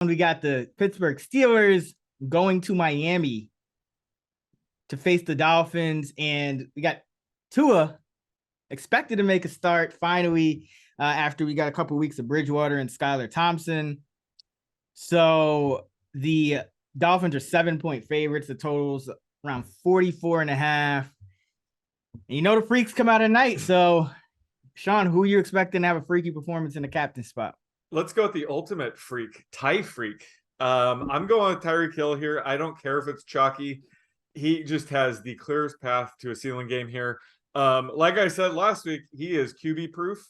We got the Pittsburgh Steelers going to Miami to face the Dolphins, and we got Tua expected to make a start finally after we got a couple weeks of Bridgewater and Skylar Thompson. So the Dolphins are 7-point favorites. The total's around 44.5. And you know the freaks come out at night. So, Sean, who are you expecting to have a freaky performance in the captain spot? Let's go with the ultimate freak, Ty Freak. I'm going with Tyreek Hill here. I don't care if it's chalky. He just has the clearest path to a ceiling game here. Like I said last week, he is QB proof,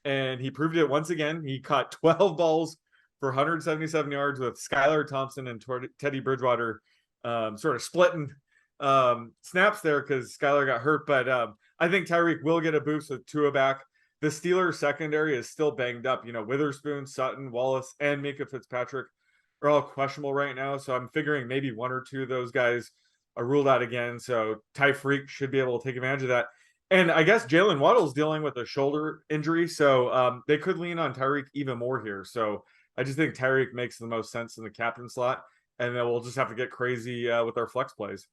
and he proved it once again. He caught 12 balls for 177 yards with Skylar Thompson and Teddy Bridgewater sort of splitting snaps there because Skylar got hurt. But I think Tyreek will get a boost with Tua back. The Steelers secondary is still banged up. You know, Witherspoon, Sutton, Wallace, and Mika Fitzpatrick are all questionable right now. So I'm figuring maybe one or two of those guys are ruled out again. So Ty Freak should be able to take advantage of that. And I guess Jalen Waddle's dealing with a shoulder injury. So they could lean on Tyreek even more here. So I just think Tyreek makes the most sense in the captain slot. And then we'll just have to get crazy with our flex plays.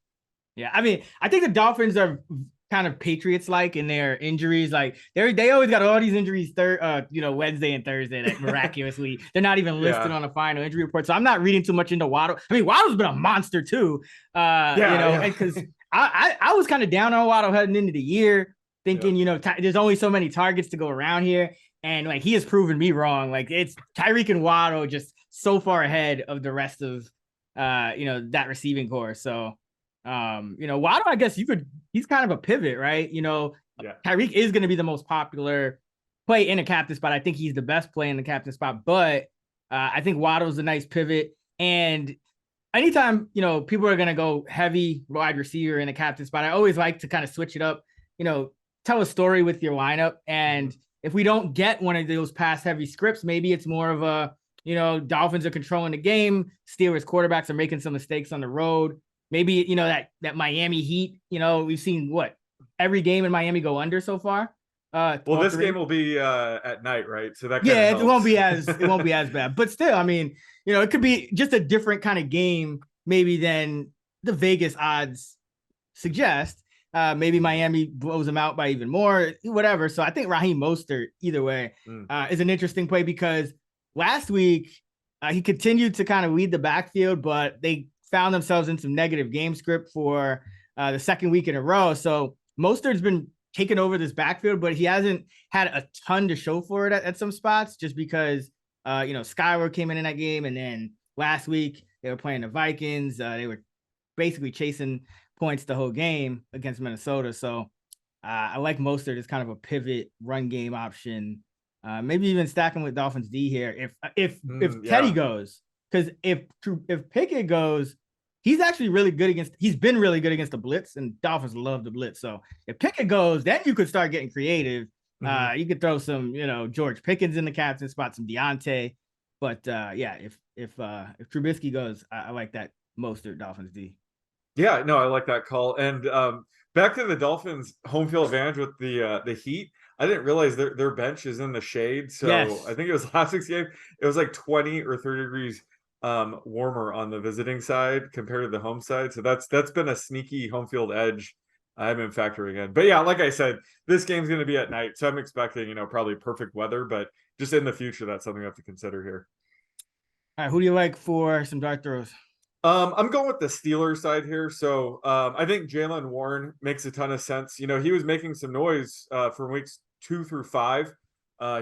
Yeah, I mean, I think the Dolphins are kind of Patriots-like in their injuries. Like they always got all these injuries Wednesday and Thursday that miraculously they're not even listed on the final injury report. So I'm not reading too much into Waddle. I mean, Waddle's been a monster too. Because I was kind of down on Waddle heading into the year, thinking, there's only so many targets to go around here. And like he has proven me wrong. Like it's Tyreek and Waddle just so far ahead of the rest of that receiving core. So Waddle, I guess he's kind of a pivot, right? Tyreek is going to be the most popular play in a captain spot. I think he's the best play in the captain spot, but I think Waddle's a nice pivot. And anytime, people are going to go heavy wide receiver in a captain spot, I always like to kind of switch it up, tell a story with your lineup. And if we don't get one of those pass heavy scripts, maybe it's more of a, Dolphins are controlling the game. Steelers quarterbacks are making some mistakes on the road. Maybe, that Miami Heat, we've seen every game in Miami go under so far. This game will be at night, right? So that it won't be as bad. But still, I mean, it could be just a different kind of game maybe than the Vegas odds suggest. Maybe Miami blows them out by even more, whatever. So I think Raheem Mostert, either way, is an interesting play because last week he continued to kind of lead the backfield, but they found themselves in some negative game script for the second week in a row. So Mostert's been taking over this backfield, but he hasn't had a ton to show for it at some spots just because, Skylar came in that game. And then last week they were playing the Vikings. They were basically chasing points the whole game against Minnesota. So I like Mostert as kind of a pivot run game option. Maybe even stacking with Dolphins D here. If Teddy goes, because if Pickett goes, he's been really good against the blitz, and Dolphins love the blitz. So if Pickett goes, then you could start getting creative. You could throw some, George Pickens in the captain spot, some Deontay. But if Trubisky goes, I like that Mostert Dolphins D. Yeah, no, I like that call. And back to the Dolphins home field advantage with the Heat. I didn't realize their bench is in the shade. So yes. I think it was last week's game. It was like 20 or 30 degrees warmer on the visiting side compared to the home side. So that's been a sneaky home field edge I've been factoring in. But yeah, like I said, this game's going to be at night. So I'm expecting, probably perfect weather, but just in the future, that's something I have to consider here. All right. Who do you like for some dart throws? I'm going with the Steelers side here. So I think Jalen Warren makes a ton of sense. He was making some noise from weeks 2 through 5.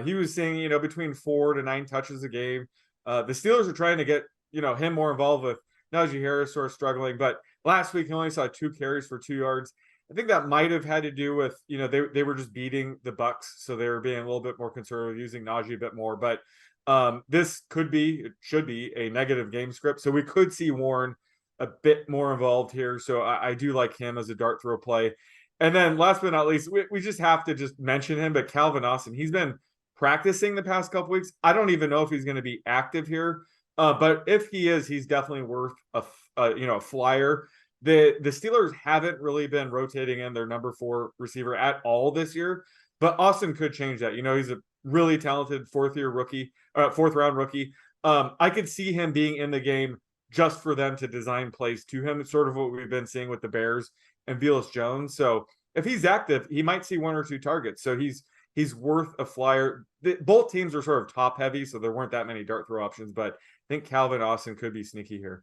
He was seeing, between 4 to 9 touches a game. The Steelers are trying to get, him more involved with Najee Harris sort of struggling. But last week, he only saw 2 carries for 2 yards. I think that might have had to do with, they were just beating the Bucks. So they were being a little bit more conservative, using Najee a bit more. But this should be a negative game script. So we could see Warren a bit more involved here. So I do like him as a dart throw play. And then last but not least, we just have to just mention him, but Calvin Austin, he's been practicing the past couple weeks. I don't even know if he's going to be active here. But if he is, he's definitely worth a flyer. The Steelers haven't really been rotating in their number 4 receiver at all this year, but Austin could change that. He's a really talented fourth round rookie. I could see him being in the game just for them to design plays to him. It's sort of what we've been seeing with the Bears and Velus Jones. So if he's active, he might see 1 or 2 targets. So he's worth a flyer. Both teams are sort of top heavy, so there weren't that many dart throw options, but I think Calvin Austin could be sneaky here.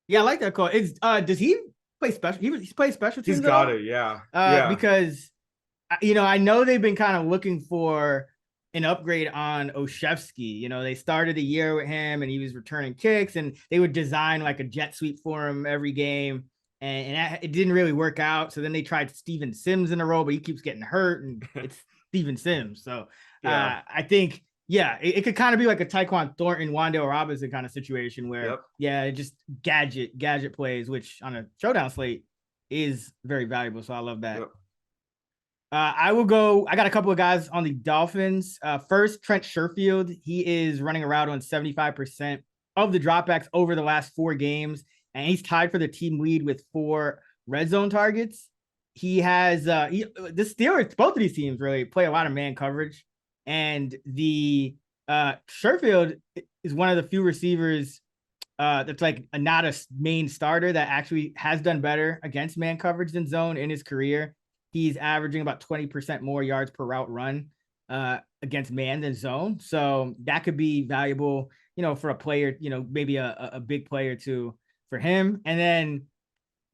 Yeah, I like that call. It's does he play special? He's played special teams. He's got it, yeah. Because I know they've been kind of looking for an upgrade on Oshevsky. They started the year with him and he was returning kicks, and they would design like a jet sweep for him every game. And it didn't really work out. So then they tried Steven Sims in a row, but he keeps getting hurt, and it's Steven Sims. So I think, it could kind of be like a Tyquan Thornton, Wan'Dale Robinson kind of situation where, just gadget plays, which on a showdown slate is very valuable. So I love that. Yep. I got a couple of guys on the Dolphins. First, Trent Sherfield. He is running around on 75% of the dropbacks over the last 4 games, and he's tied for the team lead with 4 red zone targets. He has the Steelers, both of these teams really play a lot of man coverage, and the Sherfield is one of the few receivers that's like not a main starter that actually has done better against man coverage than zone in his career. He's averaging about 20% more yards per route run against man than zone. So that could be valuable, for a player, maybe a big player too for him. And then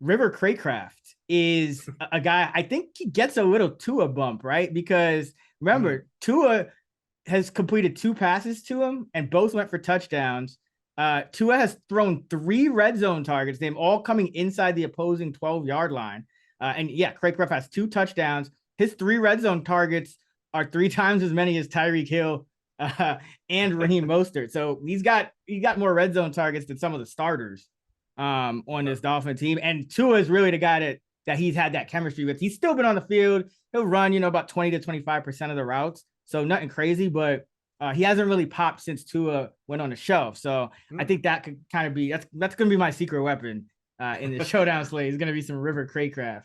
River Craycraft is a guy, I think he gets a little Tua bump, right? Because remember, Tua has completed 2 passes to him and both went for touchdowns. Tua has thrown 3 red zone targets, them all coming inside the opposing 12-yard line. Craycraft has 2 touchdowns. His 3 red zone targets are 3 times as many as Tyreek Hill and Raheem Mostert. So he got more red zone targets than some of the starters on this Dolphin team. And Tua is really the guy that he's had that chemistry with. He's still been on the field. He'll run, about 20 to 25% of the routes. So nothing crazy, but he hasn't really popped since Tua went on the shelf. So I think that could kind of be that's going to be my secret weapon in the showdown slate. Is going to be some River Craycraft.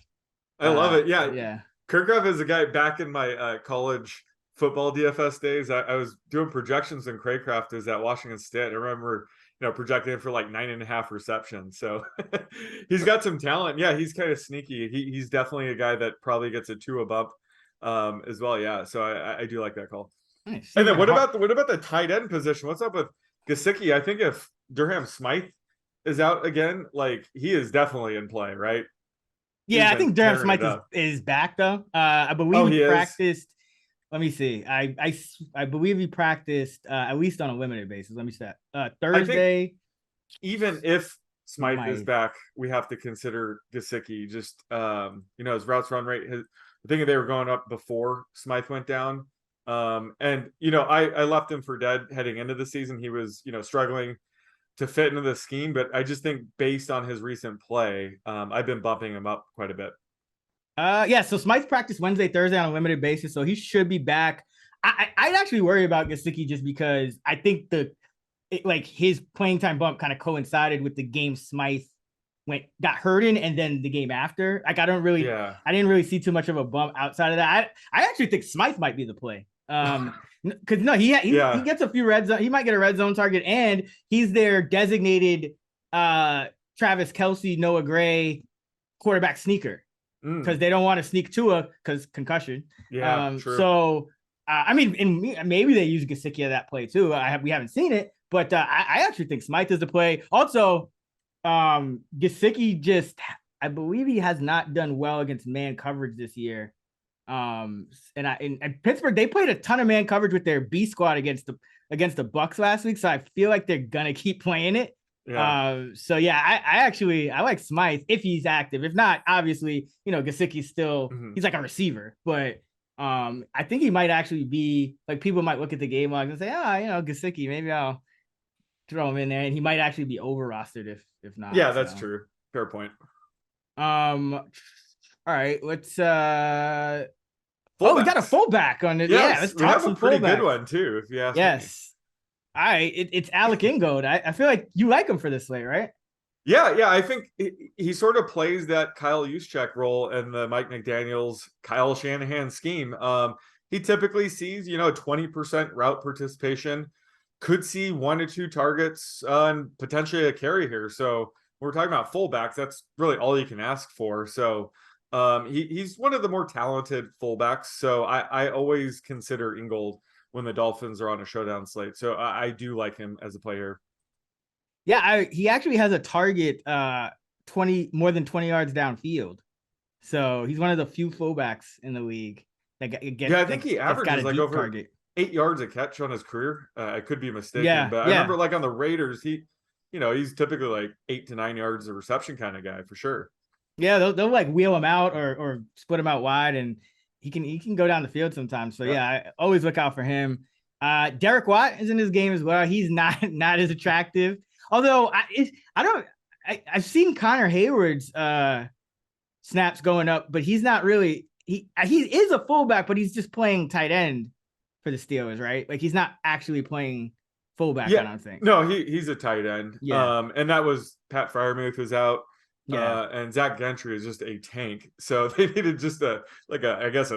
I love it. Yeah. Yeah. Craycraft is a guy back in my college football DFS days. I was doing projections in Craycraft is at Washington State. I remember, projecting him for like 9.5 receptions. So he's got some talent. Yeah. He's kind of sneaky. He's definitely a guy that probably gets a 2 above as well. Yeah. So I do like that call. Nice. And then what about the tight end position? What's up with Gesicki? I think if Durham Smythe is out again, like he is definitely in play, right? Yeah, I think Durham Smythe is back though. I believe he practiced. Let me see. I believe he practiced at least on a limited basis. Let me see that. Thursday. Even if Smythe is back, we have to consider Gesicki. Just his routes run rate. I think they were going up before Smythe went down. And I left him for dead heading into the season. He was struggling to fit into the scheme, but I just think based on his recent play, I've been bumping him up quite a bit. So Smythe practiced Wednesday, Thursday on a limited basis, so he should be back. I'd actually worry about Gesicki just because I think his playing time bump kind of coincided with the game Smythe got hurt in, and then the game after. Like I didn't really see too much of a bump outside of that. I actually think Smythe might be the play. Because he gets a few red zone. He might get a red zone target, and he's their designated Travis Kelce, Noah Gray quarterback sneaker because they don't want to sneak Tua because concussion. Yeah, true. So maybe they use Gesicki at that play too. We haven't seen it, but I actually think Smythe is the play. Also, Gesicki I believe he has not done well against man coverage this year. And Pittsburgh, they played a ton of man coverage with their B squad against the Bucks last week. So I feel like they're gonna keep playing it. Yeah. I like Smythe if he's active. If not, obviously, Gesicki's still he's like a receiver, but I think he might actually be like people might look at the game log and say, Gesicki, maybe I'll throw him in there, and he might actually be over rostered if not. Yeah, that's true. Fair point. All right, let's we got a fullback on it. Yes, yeah, let's we talk have some a pretty fullbacks. good one too, if you ask me. Yes. All right, it's Alec Ingold. I feel like you like him for this slate, right? Yeah, I think he sort of plays that Kyle Juszczyk role in the Mike McDaniels, Kyle Shanahan scheme. He typically sees, 20% route participation could see 1 to 2 targets and potentially a carry here. So we're talking about fullbacks. That's really all you can ask for. So he's one of the more talented fullbacks. So I always consider Ingold when the Dolphins are on a showdown slate. So I do like him as a player. Yeah, he actually has a target more than 20 yards downfield. So he's one of the few fullbacks in the league that I think he averages like over target. 8 yards a catch on his career. I could be mistaken, Yeah, but I remember like on the Raiders, he's typically like 8 to 9 yards of reception kind of guy for sure. Yeah, they'll like wheel him out or split him out wide, and he can go down the field sometimes. So yeah, I always look out for him. Derek Watt is in this game as well. He's not as attractive. Although I've seen Connor Hayward's snaps going up, but he's not really he is a fullback, but he's just playing tight end for the Steelers, right? Like he's not actually playing fullback, I don't think. No, he's a tight end. Yeah. And that was Pat Freiermuth was out. Yeah. And Zach Gentry is just a tank. So they needed just a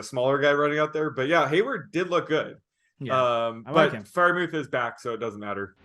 smaller guy running out there. But yeah, Hayward did look good. Yeah. But Freiermuth is back, so it doesn't matter.